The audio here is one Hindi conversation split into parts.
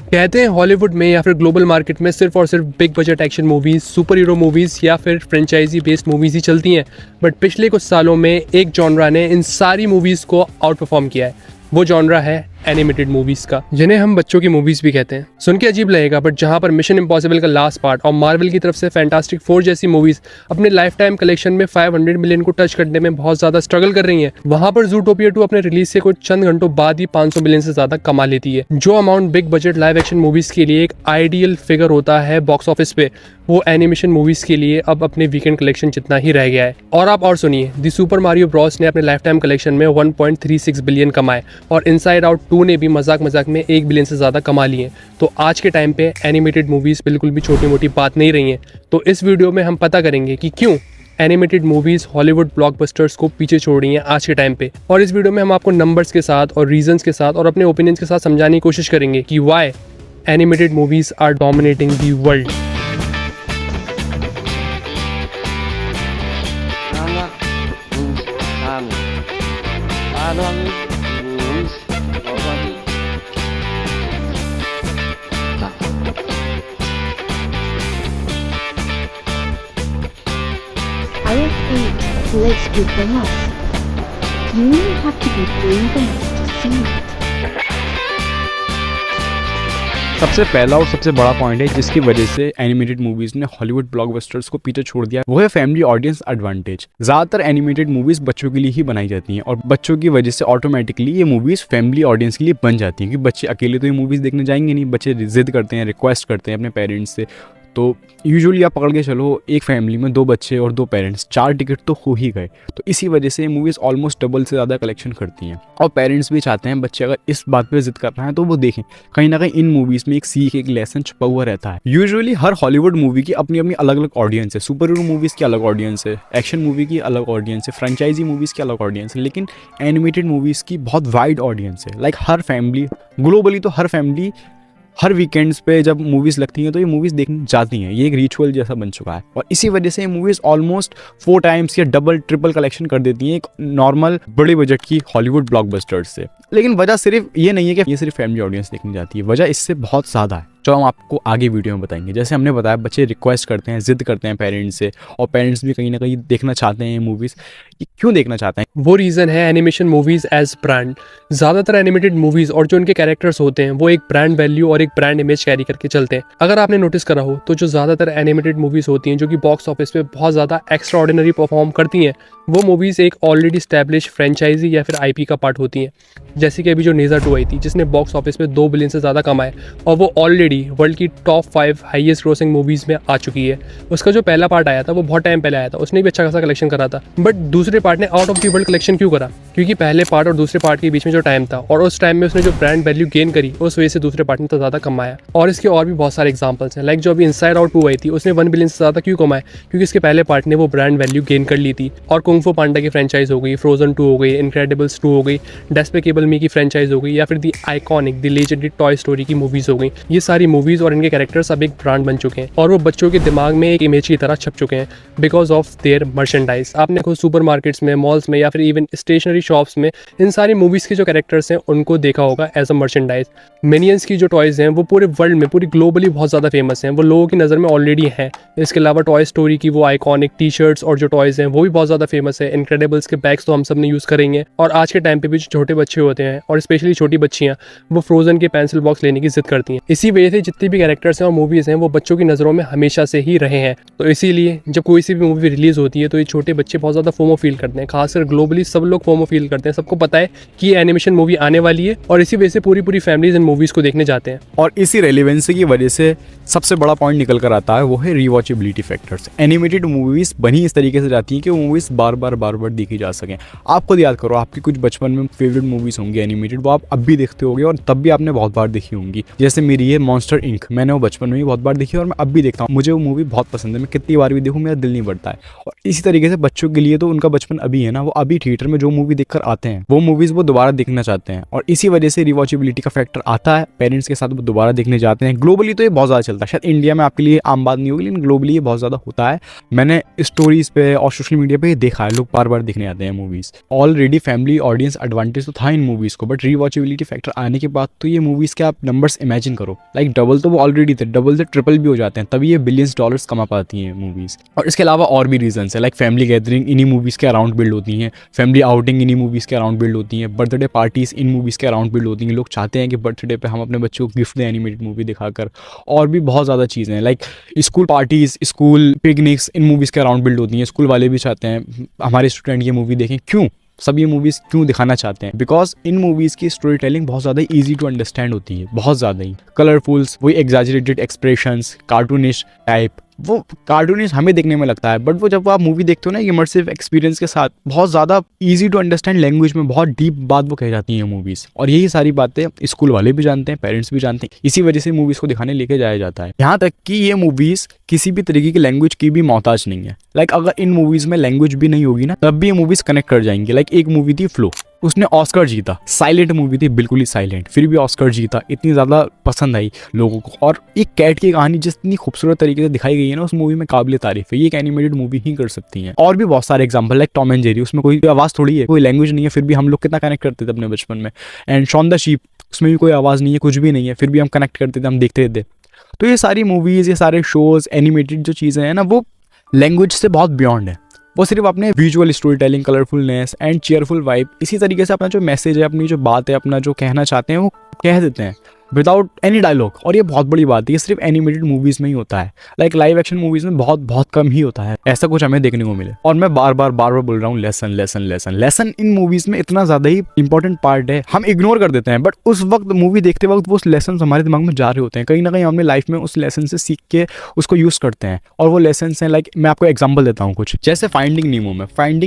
कहते हैं हॉलीवुड में या फिर ग्लोबल मार्केट में सिर्फ और सिर्फ big budget action movies, super hero movies या फिर फ्रेंचाइजी बेस्ड मूवीज ही चलती हैं। बट पिछले कुछ सालों में एक जॉनरा ने इन सारी मूवीज को आउट परफॉर्म किया है। वो जॉनरा है एनिमेटेड मूवीज का, जिन्हें हम बच्चों की मूवीज भी कहते हैं। सुन के अजीब लगेगा, बट जहां पर मिशन इम्पॉसिबल का लास्ट पार्ट और मार्वल की तरफ से फैंटास्टिक फोर जैसी मूवीज अपने लाइफ टाइम कलेक्शन में 500 मिलियन को टच करने में बहुत ज्यादा स्ट्रगल कर रही हैं, वहां पर ज़ूटोपिया 2 अपने रिलीज से कुछ चंद घंटों बाद ही 500 मिलियन से ज्यादा कमा लेती है। जो amount big budget live action movies के लिए एक आइडियल फिगर होता है बॉक्स ऑफिस पे, वो एनिमेशन मूवीज के लिए अब अपने वीकेंड कलेक्शन जितना ही रह गया है। और आप और सुनिए, दी सुपर मारियो ब्रॉस ने अपने लाइफ टाइम कलेक्शन में 1.36 बिलियन कमाए और इनसाइड आउट 2 ने भी मजाक में 1 बिलियन से ज़्यादा कमा लिए। तो आज के टाइम पे एनिमेटेड मूवीज़ बिल्कुल भी छोटी मोटी बात नहीं रही हैं। तो इस वीडियो में हम पता करेंगे कि क्यों एनिमेटेड मूवीज़ हॉलीवुड ब्लॉकबस्टर्स को पीछे छोड़ रही हैं आज के टाइम पे। और इस वीडियो में हम आपको नंबर्स के साथ और रीजंस के साथ और अपने ओपिनियंस के साथ समझाने की कोशिश करेंगे कि why animated movies are dominating the world. I have 8 legs with the mouse. You only have to be brave enough to see it. सबसे पहला और सबसे बड़ा पॉइंट है जिसकी वजह से एनिमेटेड मूवीज ने हॉलीवुड ब्लॉकबस्टर्स को पीछे छोड़ दिया, वो है फैमिली ऑडियंस एडवांटेज। ज्यादातर एनिमेटेड मूवीज बच्चों के लिए ही बनाई जाती हैं और बच्चों की वजह से ऑटोमेटिकली ये मूवीज फैमिली ऑडियंस के लिए बन जाती हैं, क्योंकि बच्चे अकेले तो ये मूवीज देखने जाएंगे नहीं, बच्चे जिद करते हैं, रिक्वेस्ट करते हैं अपने पेरेंट्स से। तो यूजुअली आप पकड़ के चलो एक फैमिली में 2 बच्चे और 2 पेरेंट्स, 4 टिकट तो हो ही गए। तो इसी वजह से ये मूवीज़ ऑलमोस्ट डबल से ज़्यादा कलेक्शन करती हैं और पेरेंट्स भी चाहते हैं बच्चे अगर इस बात पे जिद कर रहे हैं तो वो देखें, कहीं ना कहीं इन मूवीज़ में एक सीख, एक लेसन छुपा हुआ रहता है। यूजुअली हर हॉलीवुड मूवी की अपनी अपनी अलग अलग ऑडियंस है। सुपर हीरो मूवीज़ की अलग ऑडियंस है, एक्शन मूवी की अलग ऑडियंस है, फ्रेंचाइजी मूवीज़ की अलग ऑडियंस है, लेकिन एनिमेटेड मूवीज़ की बहुत वाइड ऑडियंस है। लाइक हर फैमिली, ग्लोबली तो हर फैमिली हर वीकेंड्स पे जब मूवीज़ लगती हैं तो ये मूवीज़ देखने जाती हैं, ये एक रिचुअल जैसा बन चुका है। और इसी वजह से ये मूवीज़ ऑलमोस्ट 4 टाइम्स या डबल ट्रिपल कलेक्शन कर देती हैं एक नॉर्मल बड़े बजट की हॉलीवुड ब्लॉकबस्टर्स से। लेकिन वजह सिर्फ ये नहीं है कि ये सिर्फ फैमिली ऑडियंस देखने जाती है, वजह इससे बहुत ज़्यादा है जो हम आपको आगे वीडियो में बताएंगे। जैसे हमने बताया, बच्चे रिक्वेस्ट करते हैं, जिद करते हैं पेरेंट्स से, और पेरेंट्स भी कहीं ना कहीं देखना चाहते हैं ये मूवीज़। ये क्यों देखना चाहते हैं? वो रीज़न है एनिमेशन मूवीज़ एज ब्रांड। ज़्यादातर एनिमेटेड मूवीज़ और जो उनके कैरेक्टर्स होते हैं वो एक ब्रांड वैल्यू और एक ब्रांड इमेज कैरी करके चलते हैं। अगर आपने नोटिस करा हो तो जो ज़्यादातर एनिमेटेड मूवीज़ होती हैं जो कि बॉक्स ऑफिस पे बहुत ज़्यादा एक्स्ट्रा ऑर्डिनरी परफॉर्म करती हैं, वो मूवीज़ एक ऑलरेडी स्टैब्लिश फ्रेंचाइजी या फिर IP का पार्ट होती हैं। जैसे कि अभी जो नेज़ा 2 आई थी जिसने बॉक्स ऑफिस पे 2 बिलियन से ज़्यादा कमाए और वो ऑलरेडी वर्ल्ड की टॉप 5 हाईएस्ट ग्रोसिंग मूवीज़ में आ चुकी है। उसका जो पहला पार्ट आया था वो बहुत टाइम पहले आया था, उसने भी अच्छा खासा कलेक्शन करा था, बट दूसरे पार्ट ने out of the world collection क्यों करा? क्योंकि पहले पार्ट और दूसरे पार्ट के बीच में जो टाइम था और उस टाइम में उसने जो ब्रांड वैल्यू गेन करी, उस वजह से दूसरे पार्ट ने तो ज़्यादा कमाया। और इसके और भी बहुत सारे एग्जाम्पल्स हैं। लाइक जो अभी इनसाइड आउट 2 आई थी उसने 1 बिलियन से ज़्यादा क्यों कमाया? क्योंकि इसके पहले पार्ट ने वो ब्रांड वैल्यू गेन कर ली थी। और कुंग फू पांडा की फ्रेंचाइज हो गई, फ्रोजन 2 हो गई, इनक्रेडिबल्स 2 हो गई, डेस्पिकेबल मी की फ्रेंचाइज हो गई, या फिर दी आइकॉनिक दी लेजेंडरी टॉय स्टोरी की मूवीज़ हो गई। ये सारी मूवीज़ और इनके कैरेक्टर्स अब एक ब्रांड बन चुके हैं और वो बच्चों के दिमाग में एक इमेज की तरह छप चुके हैं बिकॉज ऑफ देयर मर्चेंडाइज। आपने खुद सुपर मार्केट्स में, मॉल्स में या फिर इवन स्टेशनरी शॉप्स में इन सारी मूवीज़ के जो कैरेक्टर्स हैं उनको देखा होगा एज अ मर्चेंडाइज। मिनियंस की जो टॉयज़ हैं वो पूरे वर्ल्ड में, पूरी ग्लोबली बहुत ज़्यादा फेमस हैं, वो लोगों की नज़र में ऑलरेडी हैं। इसके अलावा टॉय स्टोरी की वो आइकॉनिक टी शर्ट्स और जो टॉयज़ हैं वो भी बहुत ज़्यादा फेमस है। इनक्रेडिबल्स के बैग्स तो हम सब ने यूज़ करेंगे। और आज के टाइम पे भी जो छोटे बच्चे होते हैं और स्पेशली छोटी बच्चियाँ, वो फ्रोजन के पेंसिल बॉक्स लेने की जिद करती हैं। इसी वजह से जितनी भी कैरेक्टर्स हैं और मूवीज़ हैं वो बच्चों की नज़रों में हमेशा से ही रहे हैं। तो इसीलिए जब कोई सी भी मूवी रिलीज़ होती है तो ये छोटे बच्चे बहुत ज़्यादा फोमो फील करते हैं। खासकर ग्लोबली सब लोग फोमो फील करते हैं, सबको पता है कि ये एनिमेशन मूवी आने वाली है और इसी वजह से पूरी फैमिलीज इन मूवीज़ को देखने जाते हैं। और इसी रेलिवेंसी की वजह से सबसे बड़ा पॉइंट निकल कर आता है, वो है रीवॉचेबिलिटी फैक्टर्स। एनिमेटेड मूवीज़ बनी इस तरीके से जाती हैं कि वो मूवीज़ बार बार देखी जा सकें। आप खुद याद करो, आपकी कुछ बचपन में फेवरेट मूवीज़ होंगी एनिमेटेड, वो आप अब भी देखते होंगे और तब भी आपने बहुत बार देखी होंगी। जैसे मेरी है मॉन्स्टर इंक, मैंने वो बचपन में भी बहुत बार देखी और मैं अब भी देखता हूँ। मुझे वो मूवी बहुत पसंद है, मैं कितनी बार भी देखूँ मेरा दिल नहीं बढ़ता है। और इसी तरीके से बच्चों के लिए तो उनका बचपन अभी है ना, वो अभी थिएटर में जो मूवी देखकर आते हैं वो मूवीज वो दोबारा देखना चाहते हैं, और इसी वजह से रिवॉचेबिलिटी का फैक्टर आता है। पेरेंट्स के साथ वो दोबारा देखने जाते हैं। ग्लोबली तो ये बहुत ज़्यादा चलता है, शायद इंडिया में आपके लिए आम बात नहीं होगी, लेकिन ग्लोबली ये बहुत ज़्यादा होता है। मैंने स्टोरीज पे और सोशल मीडिया पे देखा है, लोग बार बार देखने आते हैं movies. Already family audience advantage तो था इन मूवीज को, बट रिवॉचेबिलिटी फैक्टर आने के बाद तो ये मूवीज के आप नंबर्स इमेजिन करो, लाइक डबल तो वो ऑलरेडी थे, डबल से ट्रिपल भी हो जाते हैं, तभी ये बिलियंस डॉलर्स कमा पाती हैं मूवीज। और इसके अलावा और भी रीजन है, लाइक फैमिली गैदरिंग इन्हीं मूवीज के अराउंड बिल्ड होती हैं, फैमिली आउटिंग इन्हीं मूवीज के अराउंड बिल्ड होती हैं, बर्थडे पार्टीज इन मूवीज के अराउंड बिल्ड होती हैं। लोग चाहते हैं कि बर्थडे पे हम अपने बच्चों को गिफ्ट दें एनिमेटेड मूवी दिखाकर, और भी बहुत ज़्यादा चीज़ें हैं, like school parties, school picnics इन मूवीज़ के अराउंड बिल्ड होती हैं। स्कूल वाले भी चाहते हैं हमारे स्टूडेंट ये मूवी देखें। क्यों सब ये मूवीज़ क्यों दिखाना चाहते हैं? बिकॉज इन मूवीज़ की स्टोरी टेलिंग बहुत ज़्यादा ईजी टू अंडरस्टैंड होती है, बहुत ज़्यादा ही कलरफुल्स, वही एग्जैजरेटेड एक्सप्रेशंस, कार्टूनिश टाइप, वो कार्टूनिश हमें देखने में लगता है, बट वो जब आप मूवी देखते हो ना इमर्सिव एक्सपीरियंस के साथ, बहुत ज़्यादा इजी टू अंडरस्टैंड लैंग्वेज में बहुत डीप बात वो कह जाती हैं मूवीज़। और यही सारी बातें स्कूल वाले भी जानते हैं, पेरेंट्स भी जानते हैं, इसी वजह से मूवीज़ को दिखाने लेके जाया जाता है। यहाँ तक कि ये मूवीज़ किसी भी तरीके की लैंग्वेज की भी मोहताज नहीं है। लाइक अगर इन मूवीज़ में लैंग्वेज भी नहीं होगी ना, तब भी ये मूवीज़ कनेक्ट कर जाएंगी। लाइक एक मूवी थी फ्लो, उसने ऑस्कर जीता, साइलेंट मूवी थी, बिल्कुल ही साइलेंट, फिर भी ऑस्कर जीता, इतनी ज़्यादा पसंद आई लोगों को। और एक कैट की कहानी जितनी खूबसूरत तरीके से दिखाई गई है ना उस मूवी में, काबिल तारीफ है। ये एक एनिमेटेड मूवी ही कर सकती है। और भी बहुत सारे example, like Tom and Jerry, उसमें कोई आवाज़ थोड़ी है, कोई लैंग्वेज नहीं है, फिर भी हम लोग कितना कनेक्ट करते थे अपने बचपन में। एंड शॉन द शीप, उसमें भी कोई आवाज़ नहीं है, कुछ भी नहीं है, फिर भी हम कनेक्ट करते थे, हम देखते थे। तो ये सारी मूवीज़, ये सारे शोज़, एनिमेटेड जो चीज़ें हैं ना, वो लैंग्वेज से बहुत बियॉन्ड है। वो सिर्फ अपने visual story telling, colourfulness and cheerful vibe, इसी तरीके से अपना जो मैसेज है, अपनी जो बात है, अपना जो कहना चाहते हैं वो कह देते हैं विदाउट एनी डायलॉग। और ये बहुत बड़ी बात है, ये सिर्फ एनिमेटेड मूवीज़ में ही होता है। लाइक लाइव एक्शन मूवीज़ में बहुत बहुत कम ही होता है ऐसा कुछ हमें देखने को मिले। और मैं बार बार बोल रहा हूँ, lesson lesson lesson lesson in movies में इतना ज़्यादा ही इंपॉर्टेंट पार्ट है, हम इग्नोर कर देते हैं। बट उस वक्त मूवी देखते वक्त वो लेसन हमारे दिमाग में जा रहे होते हैं, कहीं ना कहीं हमने लाइफ में उस लेसन से सीख के उसको यूज़ करते हैं। और वो लेसन हैं, लाइक मैं आपको एग्जाम्पल देता हूँ कुछ, जैसे फाइंडिंग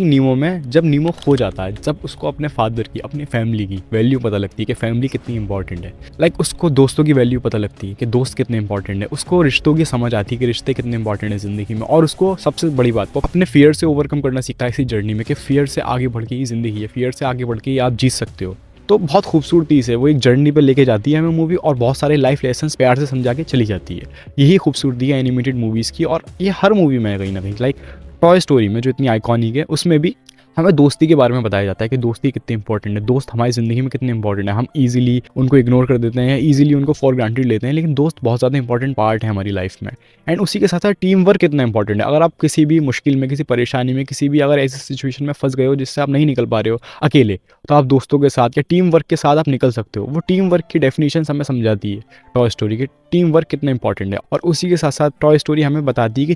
नीमो में जब नीमो खो जाता है, जब उसको अपने फादर की, अपनी फैमिली की वैल्यू पता लगती है कि फैमिली कितनी इंपॉर्टेंट है, लाइक उसको दोस्तों की वैल्यू पता लगती है कि दोस्त कितने इंपॉर्टेंट है, उसको रिश्तों की समझ आती है कि रिश्ते कितने इंपॉर्टेंट है ज़िंदगी में। और उसको सबसे बड़ी बात, वो अपने फियर से ओवरकम करना सीखता है इसी जर्नी में, कि फियर से आगे बढ़ के ही ज़िंदगी है, फियर से आगे बढ़ के ही आप जीत सकते हो। तो बहुत खूबसूरती से वो एक जर्नी पे लेके जाती है हमें मूवी, और बहुत सारे लाइफ लेसन्स प्यार से समझा के चली जाती है। यही खूबसूरती है एनिमेटेड मूवीज़ की, और ये हर मूवी में है कहीं ना कहीं। लाइक टॉय स्टोरी में जो इतनी आइकॉनिक है, उसमें भी हमें दोस्ती के बारे में बताया जाता है कि दोस्ती कितनी इंपॉर्टेंट है, दोस्त हमारी ज़िंदगी में कितने इंपॉर्टेंट है। हम इजीली उनको इग्नोर कर देते हैं, इजीली उनको फॉर ग्रांटेड लेते हैं, लेकिन दोस्त बहुत ज़्यादा इंपॉर्टेंट पार्ट है हमारी लाइफ में। एंड उसी के साथ साथ टीम वर्क कितना इंपॉर्टेंट है। अगर आप किसी भी मुश्किल में, किसी परेशानी में, किसी भी अगर ऐसी सिचुएशन में फंस गए हो जिससे आप नहीं निकल पा रहे हो अकेले, तो आप दोस्तों के साथ या टीम वर्क के साथ आप निकल सकते हो। वो टीम वर्क की डेफिनेशन हमें समझाती है टॉय स्टोरी की, टीम वर्क कितना इंपॉर्टेंट है। और उसी के साथ साथ टॉय स्टोरी हमें बताती है कि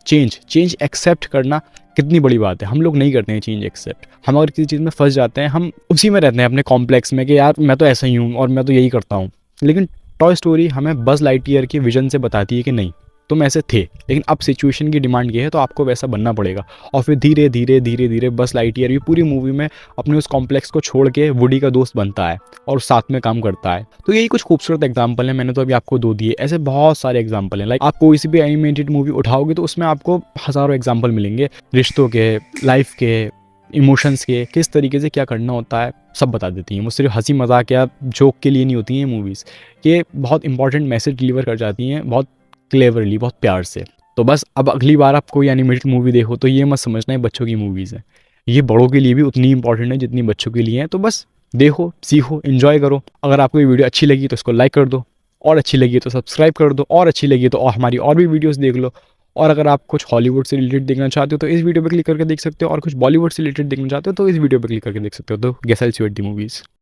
चेंज एक्सेप्ट करना कितनी बड़ी बात है। हम लोग नहीं करते हैं चेंज एक्सेप्ट। हम अगर किसी चीज़ में फंस जाते हैं, हम उसी में रहते हैं अपने कॉम्प्लेक्स में कि यार मैं तो ऐसा ही हूँ और मैं तो यही करता हूँ। लेकिन टॉय स्टोरी हमें बज़ लाइटईयर के विजन से बताती है कि नहीं, तुम ऐसे थे, लेकिन अब सिचुएशन की डिमांड ये है तो आपको वैसा बनना पड़ेगा। और फिर धीरे धीरे बज़ लाइटईयर ये पूरी मूवी में अपने उस कॉम्प्लेक्स को छोड़ के वुडी का दोस्त बनता है और साथ में काम करता है। तो यही कुछ खूबसूरत एग्जाम्पल है, मैंने तो अभी आपको 2 दिए, ऐसे बहुत सारे एग्जाम्पल हैं। लाइक आप कोई सी भी एनिमेटेड मूवी उठाओगे तो उसमें आपको हज़ारों एग्जाम्पल मिलेंगे, रिश्तों के, लाइफ के, इमोशंस के, किस तरीके से क्या करना होता है, सब बता देती हैं। वो सिर्फ हंसी मजाक या जोक के लिए नहीं होती हैं मूवीज़, ये बहुत इंपॉर्टेंट मैसेज डिलीवर कर जाती हैं, बहुत क्लेवरली, बहुत प्यार से। तो बस अब अगली बार आप कोई एनिमेटेड मूवी देखो तो ये मत समझना है बच्चों की मूवीज़ है, ये बड़ों के लिए भी उतनी इंपॉर्टेंट है जितनी बच्चों के लिए है। तो बस देखो, सीखो, एंजॉय करो। अगर आपको ये वीडियो अच्छी लगी तो इसको लाइक कर दो, और अच्छी लगी तो सब्सक्राइब कर दो, और अच्छी लगी तो हमारी और भी वीडियोज़ देख लो। और अगर आप कुछ हॉलीवुड से रिलेटेड देखना चाहते हो तो इस वीडियो पर क्लिक करके देख सकते हो, और कुछ बॉलीवुड से रिलेटेड देखना चाहते हो तो इस वीडियो पर क्लिक करके देख सकते हो। तो guess I see the movies.